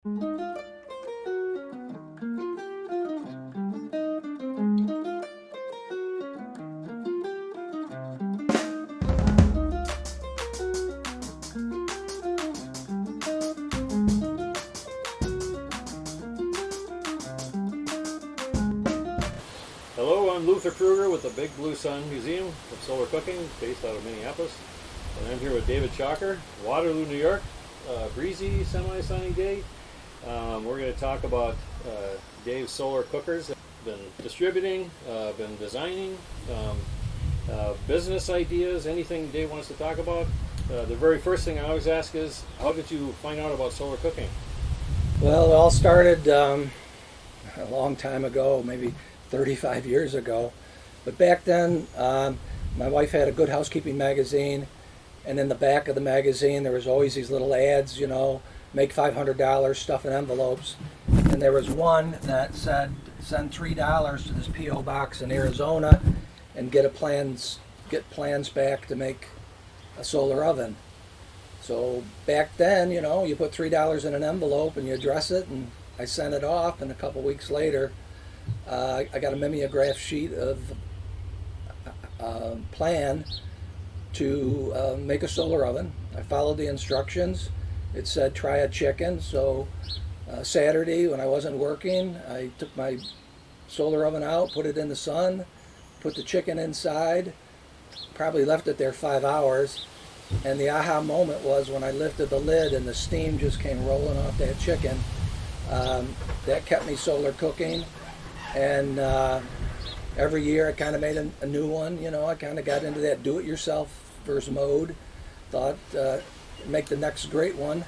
Hello, I'm Luther Kruger with the Big Blue Sun Museum of Solar Cooking, based out of Minneapolis. And I'm here with David Chalker, Waterloo, New York. Breezy, semi-sunny day. We're going to talk about Dave's solar cookers. Been distributing, been designing, business ideas, anything Dave wants to talk about. The very first thing I always ask is, how did you find out about solar cooking? Well, it all started a long time ago, maybe 35 years ago. But back then, my wife had a Good Housekeeping magazine, and in the back of the magazine there was always these little ads, make $500, stuff in envelopes. And there was one that said, send $3 to this P.O. box in Arizona and get plans back to make a solar oven. So back then, you put $3 in an envelope and you address it, and I sent it off, and a couple weeks later I got a mimeograph sheet of plan to make a solar oven. I followed the instructions. It said try a chicken, so Saturday when I wasn't working, I took my solar oven out, put it in the sun, put the chicken inside, probably left it there 5 hours, and the aha moment was when I lifted the lid and the steam just came rolling off that chicken. That kept me solar cooking. And every year I kind of made a new one. I kind of got into that do-it-yourself mode. Thought make the next great one,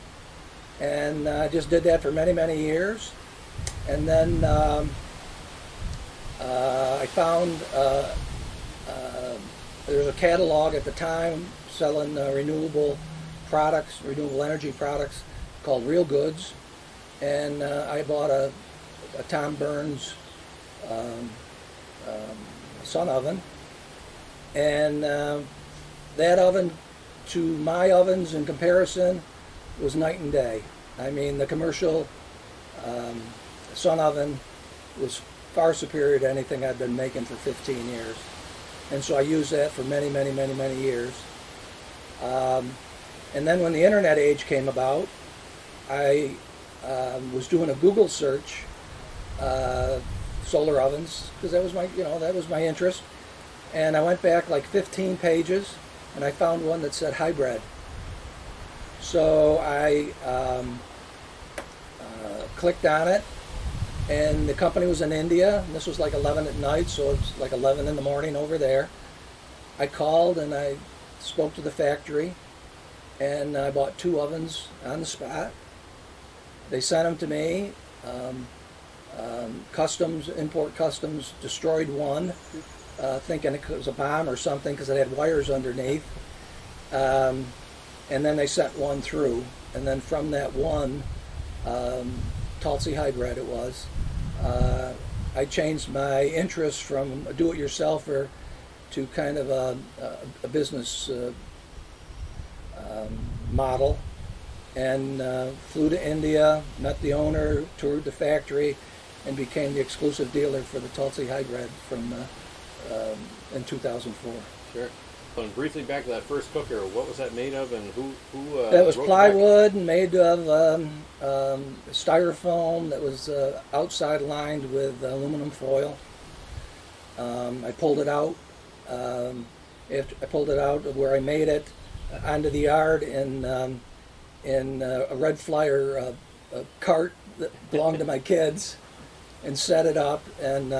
and I just did that for many, many years. And then I found there was a catalog at the time selling renewable energy products called Real Goods, and I bought a Tom Burns sun oven, and that oven to my ovens in comparison was night and day. I mean, the commercial sun oven was far superior to anything I'd been making for 15 years, and so I used that for many, many, many, many years. And then when the internet age came about, I was doing a Google search, solar ovens, because that was my interest. And I went back like 15 pages, and I found one that said hybrid. So I clicked on it, and the company was in India, and this was like 11 at night, so it's like 11 in the morning over there. I called and I spoke to the factory, and I bought 2 ovens on the spot. They sent them to me. Import customs destroyed one, thinking it was a bomb or something because it had wires underneath. And then they sent one through, and then from that one, Tulsi hybrid it was, I changed my interest from a do-it-yourselfer to kind of a business model, and flew to India, met the owner, toured the factory, and became the exclusive dealer for the Tulsi hybrid in 2004. Sure. And briefly back to that first cooker, what was that made of, and who that was plywood made of styrofoam that was outside lined with aluminum foil. I pulled it out. After I pulled it out of where I made it onto the yard in a red flyer cart that belonged to my kids, and set it up, and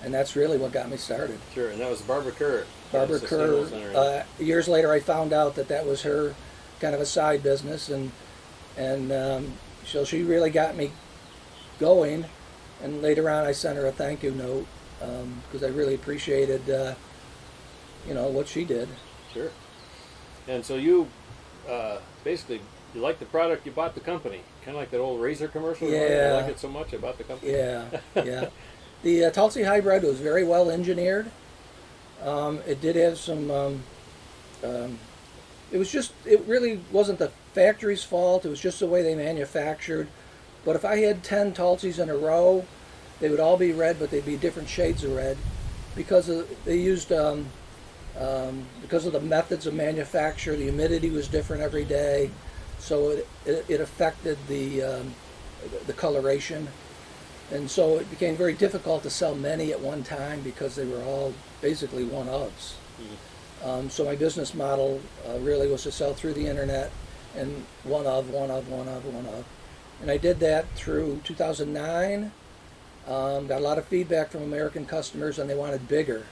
that's really what got me started. Sure, and that was Barbara Kerr. Barbara Kerr. Years later, I found out that was her kind of a side business, and so she really got me going. And later on, I sent her a thank you note because I really appreciated, what she did. Sure. And so you basically, you liked the product, you bought the company. Kind of like that old Razor commercial. Yeah. You liked it so much, I bought the company. Yeah, yeah. The Tulsi hybrid was very well engineered. It did have some it really wasn't the factory's fault. It was just the way they manufactured. But if I had 10 Tulsies in a row, they would all be red, but they'd be different shades of red because they used because of the methods of manufacture. The humidity was different every day, so it affected the coloration, and so it became very difficult to sell many at one time because they were all basically one-ofs. So my business model really was to sell through the internet and one of. And I did that through 2009. Got a lot of feedback from American customers, and they wanted bigger.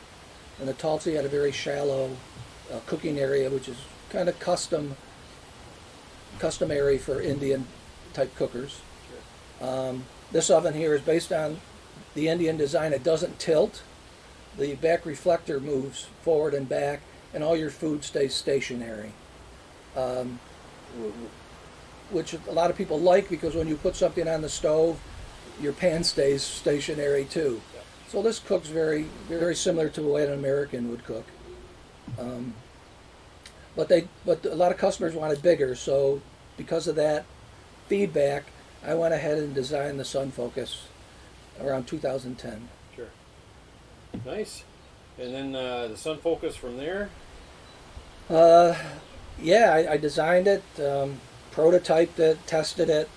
And the Tulsi had a very shallow cooking area, which is kind of customary for Indian type cookers. Sure. This oven here is based on the Indian design. It doesn't tilt. The back reflector moves forward and back, and all your food stays stationary, which a lot of people like because when you put something on the stove, your pan stays stationary too. Yeah. So this cooks very, very similar to the way an American would cook. But a lot of customers wanted bigger, so because of that feedback, I went ahead and designed the SunFocus around 2010. Sure. Nice. And then the SunFocus from there? Yeah, I designed it, prototyped it, tested it,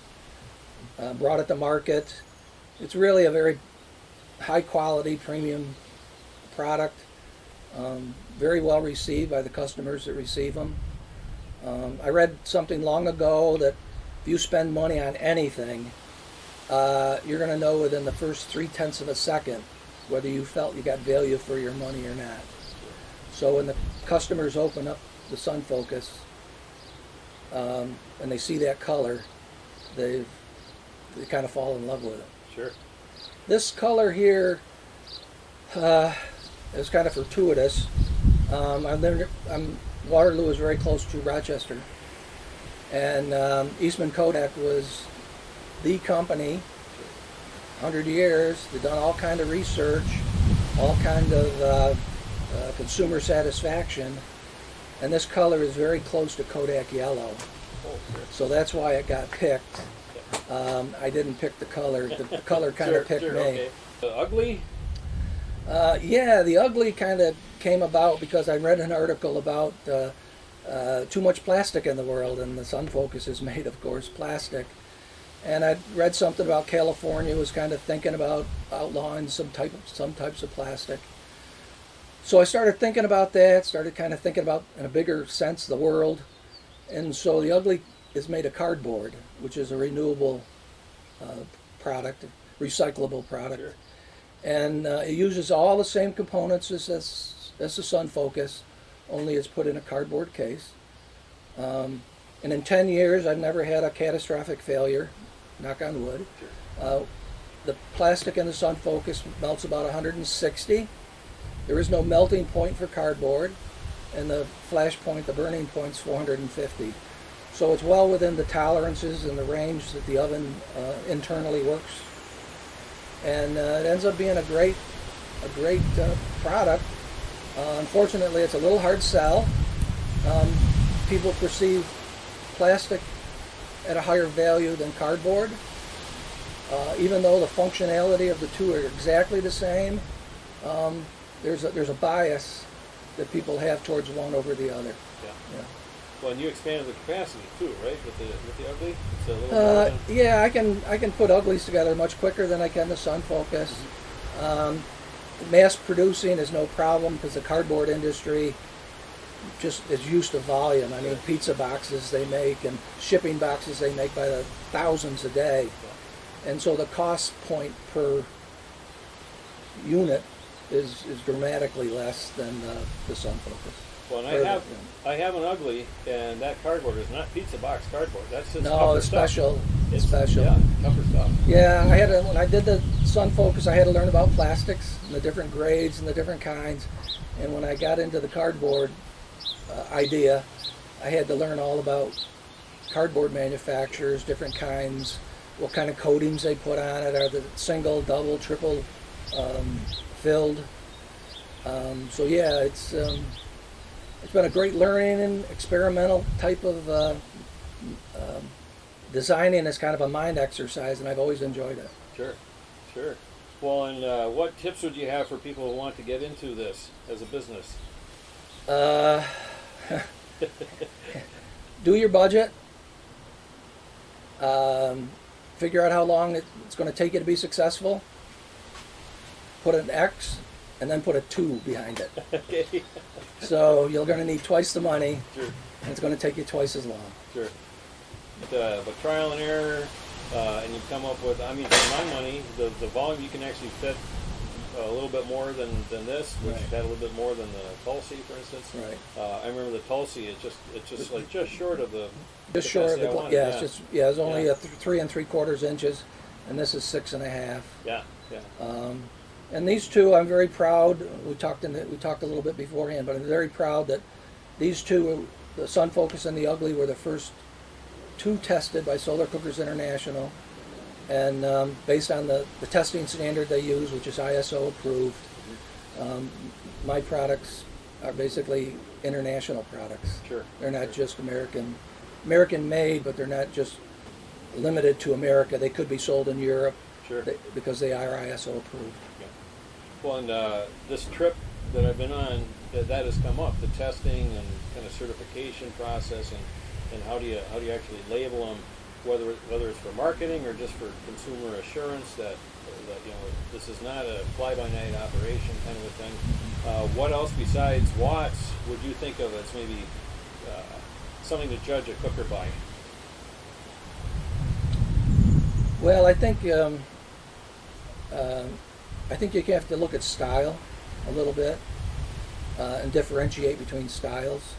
brought it to market. It's really a very high quality premium product, very well received by the customers that receive them. I read something long ago that if you spend money on anything, you're going to know within the first 0.3 of a second whether you felt you got value for your money or not. So when the customers open up the SunFocus and they see that color, they kind of fall in love with it. Sure. This color here is kind of fortuitous. Waterloo is very close to Rochester, and Eastman Kodak was the company. 100 years. They've done all kind of research, all kind of consumer satisfaction, and this color is very close to Kodak yellow. Oh, sure. So that's why it got picked. I didn't pick the color. The color kind of picked me. Okay. Ugly? Yeah, the ugly kind of came about because I read an article about too much plastic in the world, and the SunFocus is made, of course, plastic. And I read something about California was kind of thinking about outlawing some types of plastic. So I started thinking about that. Started kind of thinking about, in a bigger sense, the world. And so the ugly is made of cardboard, which is a renewable product, recyclable product. Sure. And it uses all the same components as the SunFocus, only it's put in a cardboard case. And in 10 years, I've never had a catastrophic failure, knock on wood. Sure. The plastic in the SunFocus melts about 160. There is no melting point for cardboard, and the flash point, the burning point, is 450. So it's well within the tolerances and the range that the oven internally works. And it ends up being a great product. Unfortunately, it's a little hard sell. People perceive plastic at a higher value than cardboard. Even though the functionality of the two are exactly the same, there's a bias that people have towards one over the other. Yeah. Well, and you expanded the capacity too, right? With the ugly, it's a little yeah, I can put uglies together much quicker than I can the SunFocus. Mass producing is no problem because the cardboard industry just is used to volume. I mean, pizza boxes they make and shipping boxes they make by the thousands a day, and so the cost point per unit is dramatically less than the SunFocus. Well, and I have an ugly, and that cardboard is not pizza box cardboard. That's just it's special. It's special. Yeah, tougher stuff. Yeah, when I did the SunFocus, I had to learn about plastics and the different grades and the different kinds. And when I got into the cardboard idea, I had to learn all about cardboard manufacturers, different kinds, what kind of coatings they put on it, are the single, double, triple filled. So yeah, it's it's been a great learning and experimental type of designing is kind of a mind exercise, and I've always enjoyed it. Sure, sure. Well, and what tips would you have for people who want to get into this as a business? Do your budget. Figure out how long it's going to take you to be successful. Put an X and then put a 2 behind it. Okay. So you're going to need twice the money, Sure. and it's going to take you twice as long. Sure. But trial and error, and you come up with, I mean, for my money, the volume you can actually fit a little bit more than this, which Right. had a little bit more than the Tulsi, for instance. Right. I remember the Tulsi, it's just like just short of the Just short of capacity I the, wanted, yeah, it's only Yeah. a 3 3/4 inches, and this is 6.5. Yeah, yeah. And these two, I'm very proud. We talked a little bit beforehand, but I'm very proud that these two, the SunFocus and the Ugli, were the first 2 tested by Solar Cookers International, and based on the testing standard they use, which is ISO approved. My products are basically international products. Sure. They're not just American made, but they're not just limited to America. They could be sold in Europe Sure. because they are ISO approved. Yeah. Well, and this trip that I've been on, that has come up, the testing and kind of certification process, and how do you actually label them, whether it's for marketing or just for consumer assurance that this is not a fly-by-night operation kind of a thing. What else besides watts would you think of as maybe something to judge a cooker by? Well, I think you have to look at style a little bit and differentiate between styles.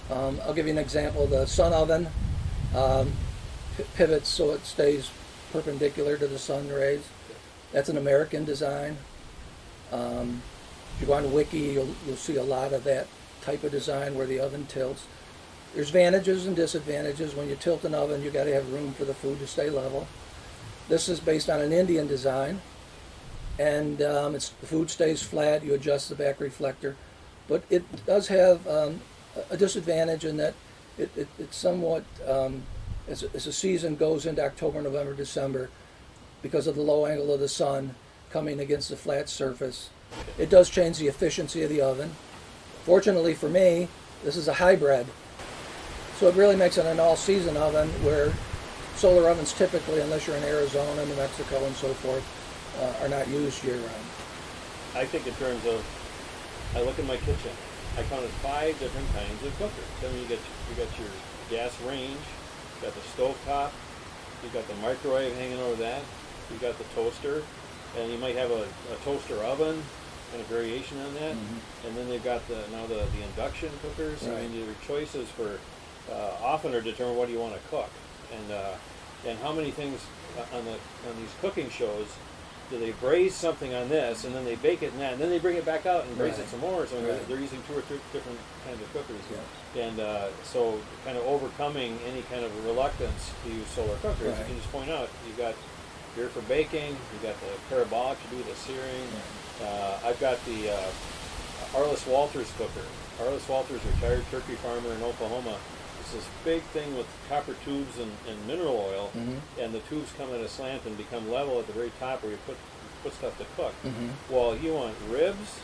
I'll give you an example. The sun oven pivots so it stays perpendicular to the sun rays. That's an American design. If you go on Wiki, you'll see a lot of that type of design where the oven tilts. There's advantages and disadvantages. When you tilt an oven, you got to have room for the food to stay level. This is based on an Indian design, and the food stays flat. You adjust the back reflector, but it does have a disadvantage in that it's somewhat as the season goes into October, November, December, because of the low angle of the sun coming against the flat surface, it does change the efficiency of the oven. Fortunately for me, this is a hybrid, so it really makes it an all-season oven, where solar ovens typically, unless you're in Arizona, New Mexico, and so forth, are not used year-round. I think in terms of, I look in my kitchen, I counted 5 different kinds of cookers. Then you got your gas range, you got the stove top, you got the microwave hanging over that, you got the toaster, and you might have a toaster oven, kind of variation on that, and then they've got the induction cookers. Right. I mean, your choices for often are determined what do you want to cook, and how many things on these cooking shows do they braise something on this and then they bake it in that and then they bring it back out and braise it some more. So they're using 2 or 3 different kinds of cookers, and so kind of overcoming any kind of reluctance to use solar cookers. You can just point out you've got here for baking, you've got the parabolic to do the searing. I've got the Arliss Walters cooker. Arliss Walters, retired turkey farmer in Oklahoma. It's this big thing with copper tubes and mineral oil, and the tubes come at a slant and become level at the very top where you put stuff to cook. Well, you want ribs,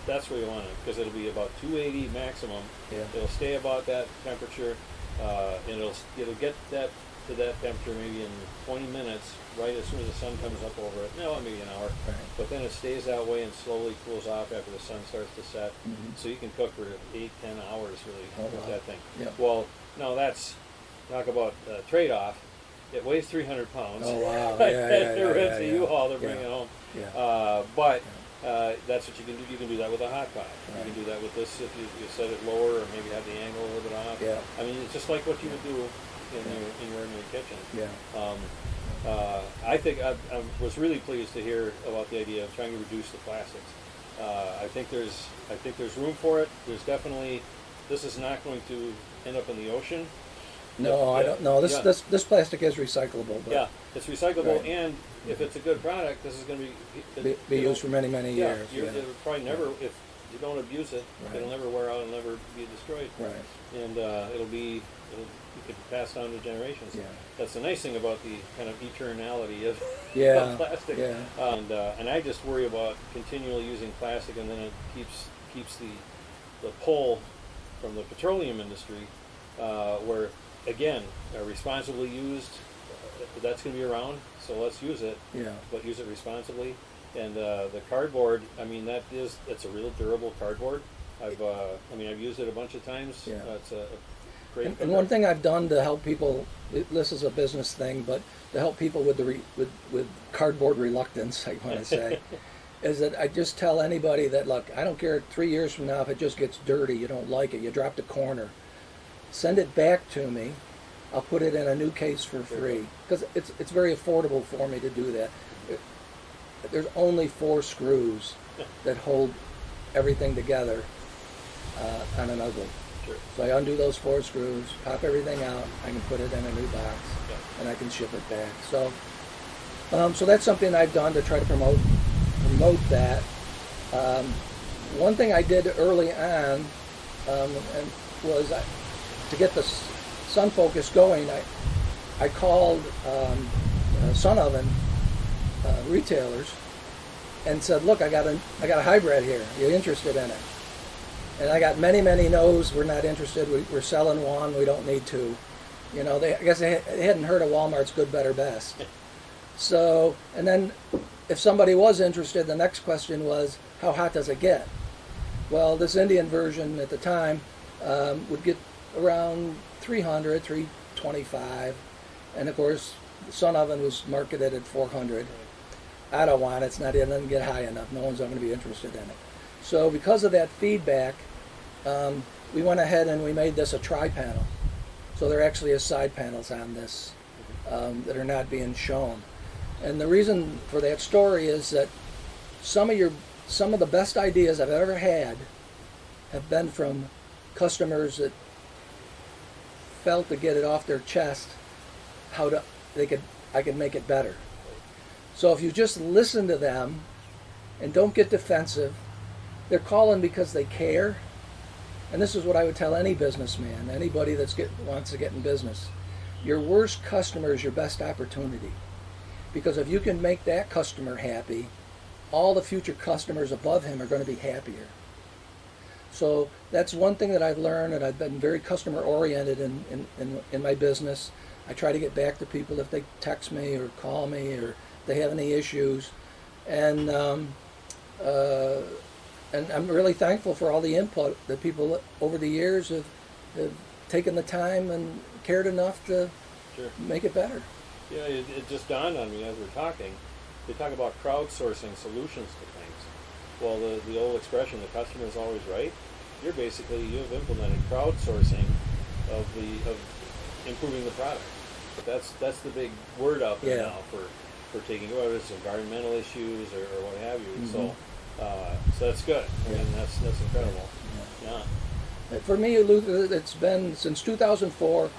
that's where you want it, because it'll be about 280 maximum. It'll stay about that temperature, and it'll get that to that temperature maybe in 20 minutes, right as soon as the sun comes up over it. No, maybe an hour. But then it stays that way and slowly cools off after the sun starts to set. So you can cook for 8-10 hours really with that thing. Well, now that's, talk about trade-off. It weighs 300 pounds. Oh, wow. It's a U-Haul they're bringing home. But that's what you can do. You can do that with a hot pot. You can do that with this if you set it lower or maybe have the angle a little bit off. I mean, it's just like what you would do in your kitchen. I think I was really pleased to hear about the idea of trying to reduce the plastics. I think there's room for it. There's definitely, this is not going to end up in the ocean. No, I don't know. This plastic is recyclable. But it's recyclable, and if it's a good product, this is going to be used for many years. It'll probably never, you don't abuse it, Right. it'll never wear out and never be destroyed. Right. And you could pass down to generations. Yeah. That's the nice thing about the kind of eternality of, Yeah. of plastic. Yeah. And I just worry about continually using plastic, and then it keeps the pull from the petroleum industry, where again, responsibly used, that's going to be around. So let's use it, Yeah. but use it responsibly. And the cardboard, I mean, it's a real durable cardboard. I've used it a bunch of times. Yeah. It's a great. And one thing I've done to help people, this is a business thing, but to help people with with cardboard reluctance, I want to say, is that I just tell anybody that, look, I don't care 3 years from now if it just gets dirty, you don't like it, you dropped a corner, send it back to me. I'll put it in a new case for free, because it's very affordable for me to do that. There's only 4 screws that hold everything together on an Ugli. Sure. So I undo those 4 screws, pop everything out, I can put it in a new box, and I can ship it back. So, so that's something I've done to try to promote that. One thing I did early on, and was to get the SunFocus going. I called Sun Oven retailers and said, "Look, I got a hybrid here. Are you interested in it?" And I got many no's. We're not interested. We're selling one. We don't need two. You know, I guess they hadn't heard of Walmart's Good, Better, Best. So, and then if somebody was interested, the next question was, how hot does it get? Well, this Indian version at the time would get around 300, 325, and of course, the Sun Oven was marketed at 400. I don't want it. It doesn't get high enough. No one's going to be interested in it. So because of that feedback, we went ahead and we made this a tri-panel. So there actually is side panels on this that are not being shown. And the reason for that story is that some of the best ideas I've ever had have been from customers that felt to get it off their chest I could make it better. So if you just listen to them and don't get defensive, they're calling because they care. And this is what I would tell any businessman, anybody wants to get in business. Your worst customer is your best opportunity. Because if you can make that customer happy, all the future customers above him are going to be happier. So that's one thing that I've learned, and I've been very customer oriented in my business. I try to get back to people if they text me or call me or they have any issues. And I'm really thankful for all the input that people over the years have taken the time and cared enough to make it better. Yeah, it just dawned on me as we're talking. They talk about crowdsourcing solutions to things. Well, the old expression, the customer is always right. You've implemented crowdsourcing of improving the product. But that's the big word out there now for taking, whether it's environmental issues or what have you. Mm-hmm. So that's good. I mean, that's incredible. Yeah. For me, it's been since 2004.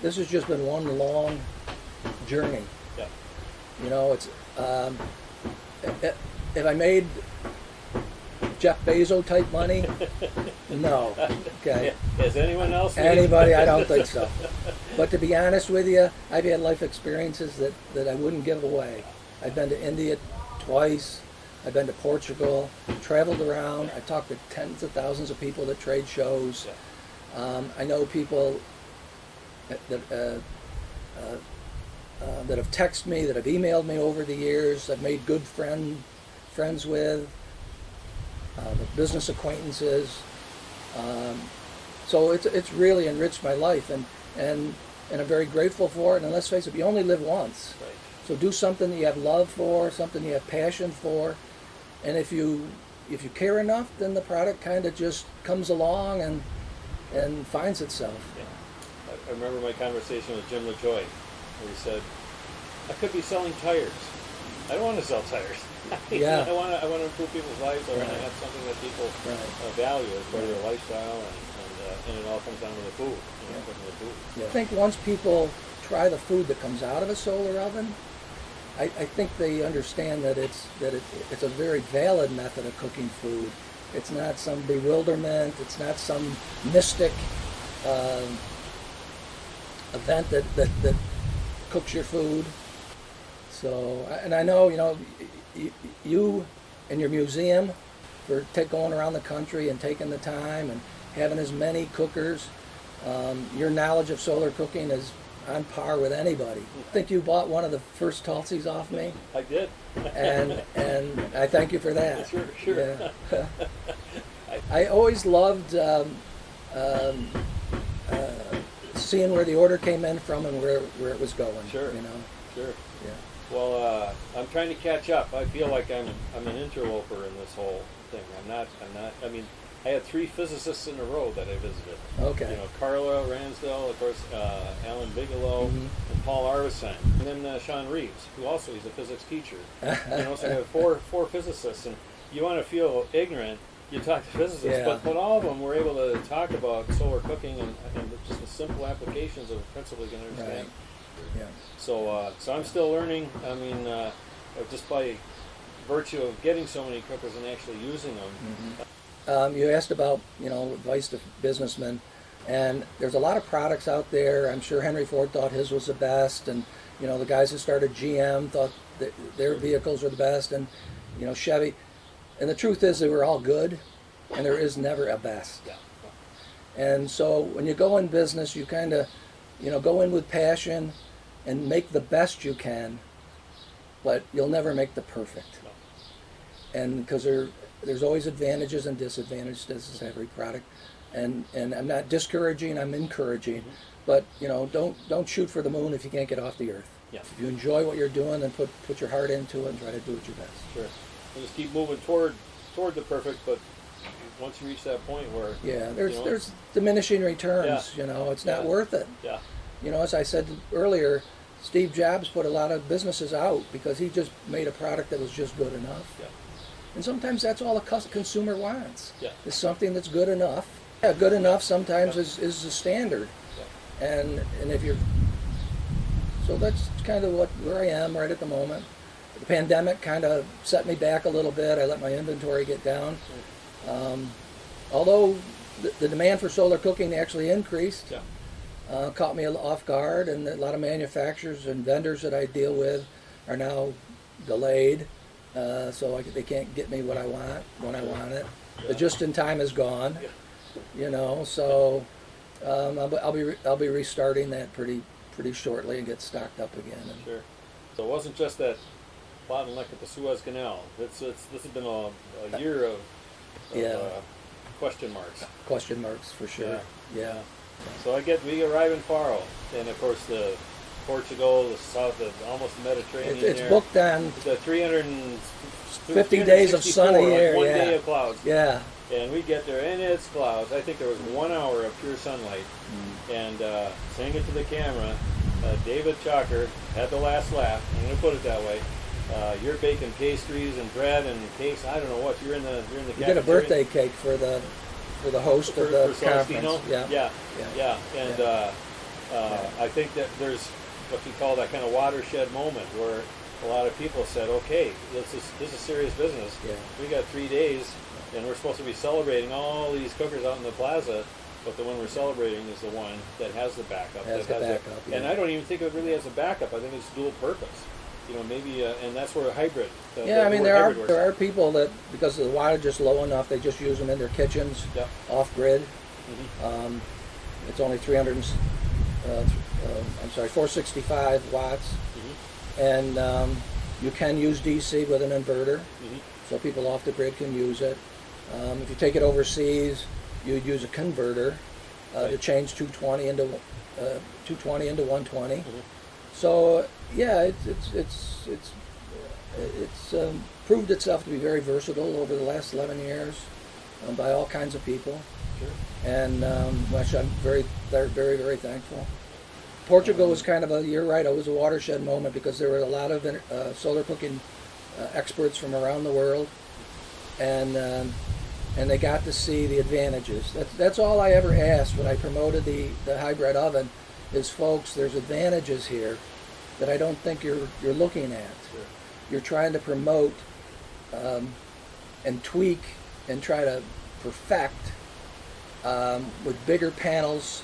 This has just been one long journey. Yeah. You know, it's if I made Jeff Bezos type money, no. Okay. Has anyone else? Anybody? I don't think so. But to be honest with you, I've had life experiences that I wouldn't give away. I've been to India twice. I've been to Portugal, traveled around. I've talked to tens of thousands of people at trade shows. Yeah. I know people that have texted me, that have emailed me over the years. I've made good friends with, business acquaintances. So it's really enriched my life, and I'm very grateful for it. And let's face it, you only live once. Right. So do something that you have love for, something you have passion for, and if you care enough, then the product kind of just comes along and finds itself. Yeah. I remember my conversation with Jim LaJoy, where he said, "I could be selling tires. I don't want to sell tires. Yeah. I want to improve people's lives. I want to have something that people value as part of their lifestyle, and it all comes down to the food. The food. Yeah. I think once people try the food that comes out of a solar oven, I think they understand that it's a very valid method of cooking food, It's not some bewilderment. It's not some mystic event that cooks your food. So, and I know, you and your museum for going around the country and taking the time and having as many cookers. Your knowledge of solar cooking is on par with anybody. I think you bought one of the first Tulsi's off me. I did. and I thank you for that. Sure. Yeah. I always loved seeing where the order came in from and where it was going. Sure. Sure. Yeah. Well, I'm trying to catch up. I feel like I'm an interloper in this whole thing. I'm not. I mean, I had 3 physicists in a row that I visited. Okay. Carla Ransdell, of course, Alan Bigelow, and Paul Arvesine, and then Sean Reeves, who also is a physics teacher. So I have four physicists, and you want to feel ignorant, you talk to physicists, Yeah. but all of them were able to talk about solar cooking and just the simple applications of principles you can understand. Right. Yeah. So I'm still learning. I mean, just by virtue of getting so many cookers and actually using them. You asked about, advice to businessmen, and there's a lot of products out there. I'm sure Henry Ford thought his was the best, and, the guys who started GM thought that their vehicles were the best, and, Chevy. And the truth is they were all good, and there is never a best. Yeah. And so when you go in business, you kind of, go in with passion and make the best you can, but you'll never make the perfect. No. And because there's always advantages and disadvantages to every product, and I'm not discouraging, I'm encouraging, but don't shoot for the moon if you can't get off the earth. Yeah. If you enjoy what you're doing, then put your heart into it and try to do it your best. Sure. And just keep moving toward the perfect, but once you reach that point where there's diminishing returns. It's not worth it. Yeah. As I said earlier, Steve Jobs put a lot of businesses out because he just made a product that was just good enough. Yeah. And sometimes that's all a consumer wants. Yeah. Is something that's good enough. Yeah, good enough sometimes is the standard. Yeah. And if you're, so that's kind of where I am right at the moment. The pandemic kind of set me back a little bit. I let my inventory get down. Although the demand for solar cooking actually increased. Yeah. Caught me off guard, and a lot of manufacturers and vendors that I deal with are now delayed, so they can't get me what I want when I want it. The just-in-time is gone, So I'll be restarting that pretty shortly and get stocked up again. Sure. So it wasn't just that bottleneck at the Suez Canal. This has been a year of question marks. Question marks for sure. Yeah. So we arrive in Faro, and of course the Portugal, the south, almost the Mediterranean. It's booked on the 50 days of sunny air. One day of clouds. Yeah. And we get there, and it's clouds. I think there was 1 hour of pure sunlight. And saying it to the camera, David Chalker had the last laugh. I'm going to put it that way. You're baking pastries and bread and cakes. I don't know what. You're in the You did a birthday cake for the host of the conference. Yeah. And I think that there's what you call that kind of watershed moment where a lot of people said, okay, this is serious business. Yeah. We got 3 days, and we're supposed to be celebrating all these cookers out in the plaza, but the one we're celebrating is the one that has the backup. And I don't even think it really has a backup. I think it's dual purpose. Maybe, and that's where a hybrid. There are people that, because the wattage is low enough, they just use them in their kitchens, off grid. It's only 465 watts, and you can use DC with an inverter, so people off the grid can use it. If you take it overseas, you'd use a converter to change 220 into 120. So it's proved itself to be very versatile over the last 11 years by all kinds of people. Sure. And which I'm very, very, very thankful. Portugal was kind of you're right, it was a watershed moment because there were a lot of solar cooking experts from around the world, and they got to see the advantages. That's all I ever asked when I promoted the hybrid oven is, folks, there's advantages here that I don't think you're looking at. Sure. You're trying to promote and tweak and try to perfect with bigger panels,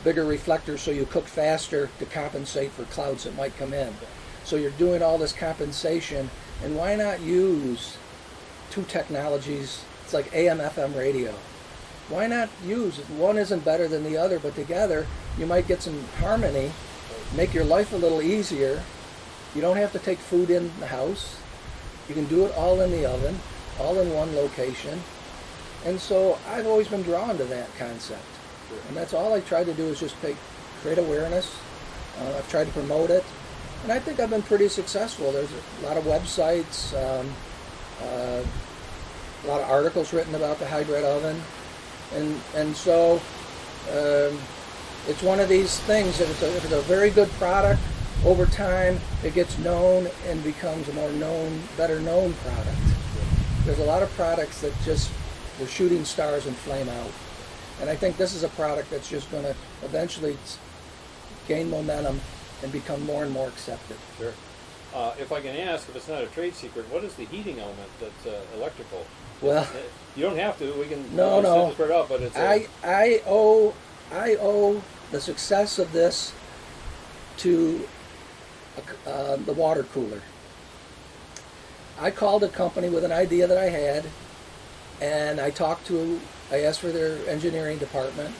bigger reflectors, so you cook faster to compensate for clouds that might come in. So you're doing all this compensation, and why not use two technologies? It's like AM/FM radio. Why not use it? One isn't better than the other, but together you might get some harmony, make your life a little easier. You don't have to take food in the house. You can do it all in the oven, all in one location. And so I've always been drawn to that concept. And that's all I try to do, is just create awareness. I've tried to promote it. And I think I've been pretty successful. There's a lot of websites, a lot of articles written about the hybrid oven. And so it's one of these things that if it's a very good product, over time it gets known and becomes a more known, better known product. There's a lot of products that just, they're shooting stars and flame out. And I think this is a product that's just going to eventually gain momentum and become more and more accepted. Sure. If I can ask, if it's not a trade secret, what is the heating element that's electrical? Well, you don't have to. We can no. this part out, but it's. I owe the success of this to the water cooler. I called a company with an idea that I had, and I asked for their engineering department,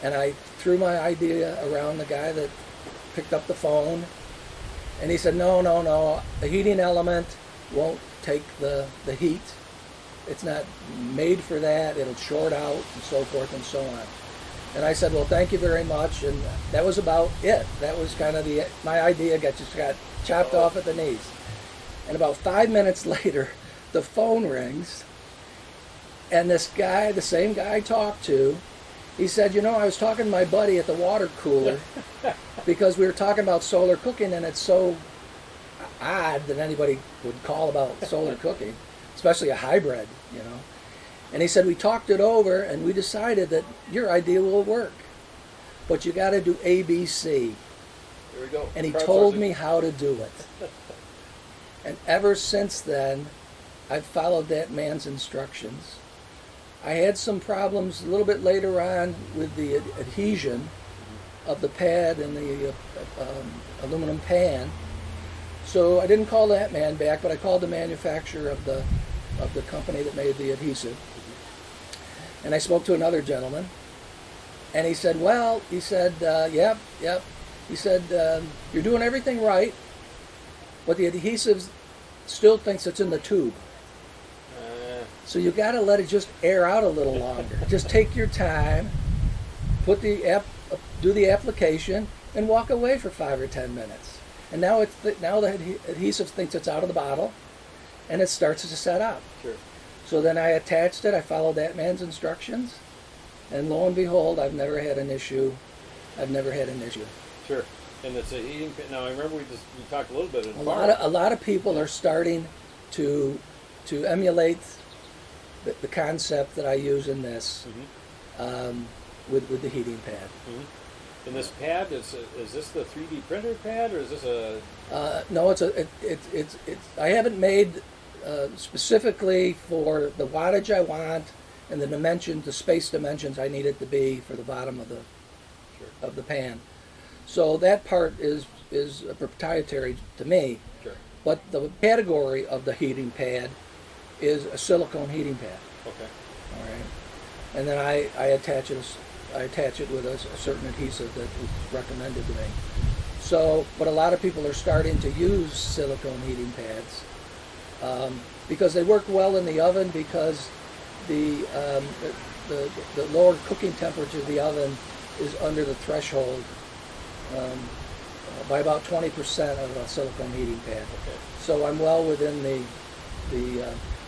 and I threw my idea around the guy that picked up the phone, and he said, no, the heating element won't take the heat. It's not made for that. It'll short out and so forth and so on. And I said, well, thank you very much. And that was about it. That was kind of my idea just got chopped off at the knees. And about 5 minutes later, the phone rings. And this guy, the same guy I talked to, he said, I was talking to my buddy at the water cooler because we were talking about solar cooking, and it's so odd that anybody would call about solar cooking, especially a hybrid, And he said, we talked it over, and we decided that your idea will work, but you got to do ABC. There we go. And he told me how to do it. And ever since then, I've followed that man's instructions. I had some problems a little bit later on with the adhesion of the pad and the aluminum pan. So I didn't call that man back, but I called the manufacturer of the company that made the adhesive. And I spoke to another gentleman, and he said, yep. He said, you're doing everything right, but the adhesive still thinks it's in the tube. So you got to let it just air out a little longer. Just take your time, do the application, and walk away for 5 or 10 minutes. And now the adhesive thinks it's out of the bottle, and it starts to set up. Sure. So then I attached it. I followed that man's instructions, and lo and behold, I've never had an issue. Sure. And it's a heating. Now I remember we talked a little bit. A lot of people are starting to emulate the concept that I use in this with the heating pad. Mm-hmm. And this pad is this the 3D printer pad, or is this a? No, I haven't made specifically for the wattage I want and the space dimensions I need it to be for the bottom of the pan. So that part is proprietary to me. Sure. But the category of the heating pad is a silicone heating pad. Okay. All right. And then I attach it with a certain adhesive that was recommended to me. So, but a lot of people are starting to use silicone heating pads because they work well in the oven, because the lower cooking temperature of the oven is under the threshold by about 20% of a silicone heating pad. Okay. So I'm well within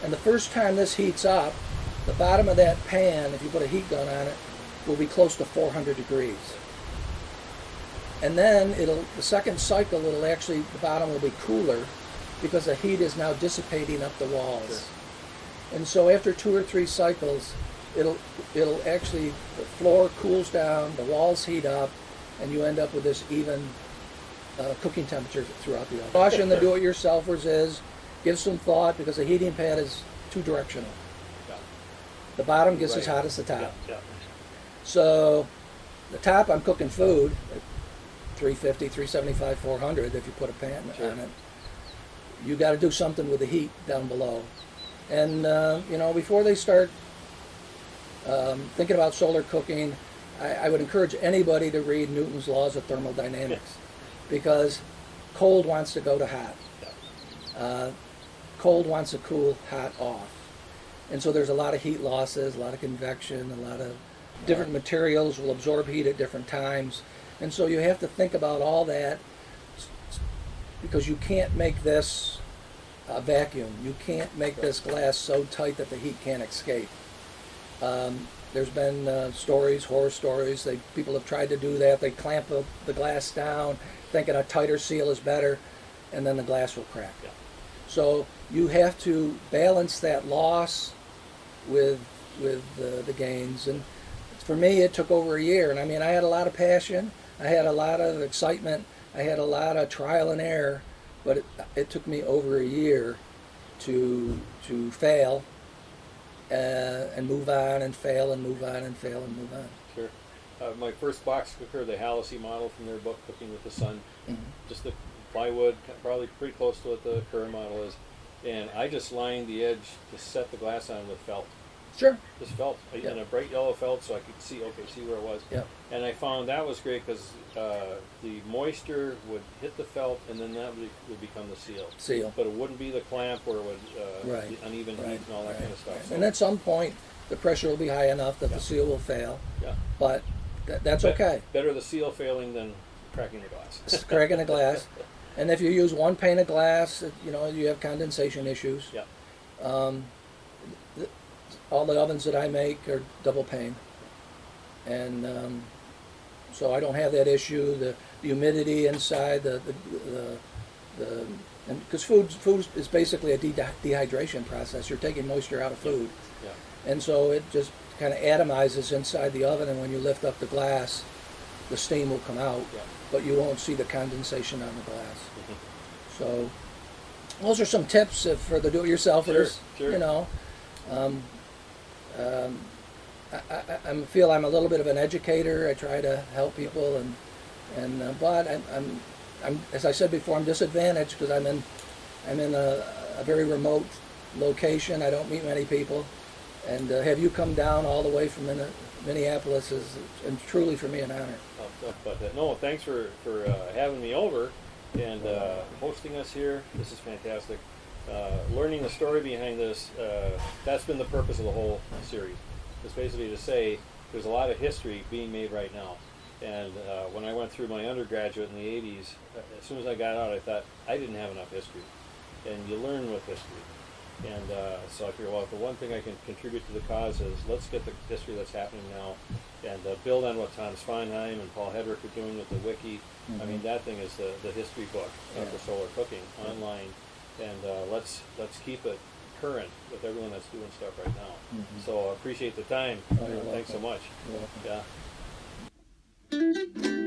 and the first time this heats up, the bottom of that pan, if you put a heat gun on it, will be close to 400 degrees. And then the second cycle, the bottom will be cooler because the heat is now dissipating up the walls. Sure. And so after 2 or 3 cycles, it'll actually, the floor cools down, the walls heat up, and you end up with this even cooking temperature throughout the oven. Caution the do-it-yourselfers is, give some thought, because the heating pad is 2-directional. Yeah. the bottom gets as Right. hot as the top. Yeah, yeah. So the top, I'm cooking food at 350, 375, 400 if you put a pan Sure. on it. You got to do something with the heat down below. And, before they start thinking about solar cooking, I would encourage anybody to read Newton's laws of thermodynamics, because cold wants to go to hot. Cold wants to cool hot off. And so there's a lot of heat losses, a lot of convection, a lot of different materials will absorb heat at different times. And so you have to think about all that, because you can't make this a vacuum. You can't make this glass so tight that the heat can't escape. There's been stories, horror stories. People have tried to do that. They clamp the glass down, thinking a tighter seal is better, and then the glass will crack. Yeah. So you have to balance that loss with the gains. And for me, it took over a year. And I mean, I had a lot of passion. I had a lot of excitement. I had a lot of trial and error. But it took me over a year to fail and move on, and fail and move on, and fail and move on. Sure. My first box cooker, the Halsey model from their book, Cooking with the Sun, just the plywood, probably pretty close to what the current model is. And I just lined the edge to set the glass on with felt. Sure. Just felt, and a bright yellow felt, so I could see where it was. Yep. And I found that was great because the moisture would hit the felt, and then that would become the seal. But it wouldn't be the clamp where it would the uneven heat and all that kind of stuff. So. And at some point, the pressure will be high enough that the seal will fail. Yeah. But that's okay. Better the seal failing than cracking the glass. It's cracking the glass. And if you use one pane of glass, you have condensation issues. Yeah. All the ovens that I make are double pane, and so I don't have that issue. The humidity inside, because food is basically a dehydration process. You're taking moisture out of food, and so it just kind of atomizes inside the oven. And when you lift up the glass, the steam will come out, but you won't see the condensation on the glass. So those are some tips for the do-it-yourselfers. Sure. I feel I'm a little bit of an educator. I try to help people, but I'm as I said before, I'm disadvantaged because I'm in a very remote location. I don't meet many people, and have you come down all the way from Minneapolis is truly for me an honor. But no, thanks for having me over and hosting us here. This is fantastic. Learning the story behind this, that's been the purpose of the whole series. It's basically to say there's a lot of history being made right now. And when I went through my undergraduate in the 80s, as soon as I got out, I thought I didn't have enough history. And you learn with history. And so I figured, well, if the one thing I can contribute to the cause is let's get the history that's happening now and build on what Tom Sponheim and Paul Hedrick are doing with the wiki. I mean, that thing is the history book for solar cooking online. And let's keep it current with everyone that's doing stuff right now. So I appreciate the time. Thanks so much. You're welcome. Yeah.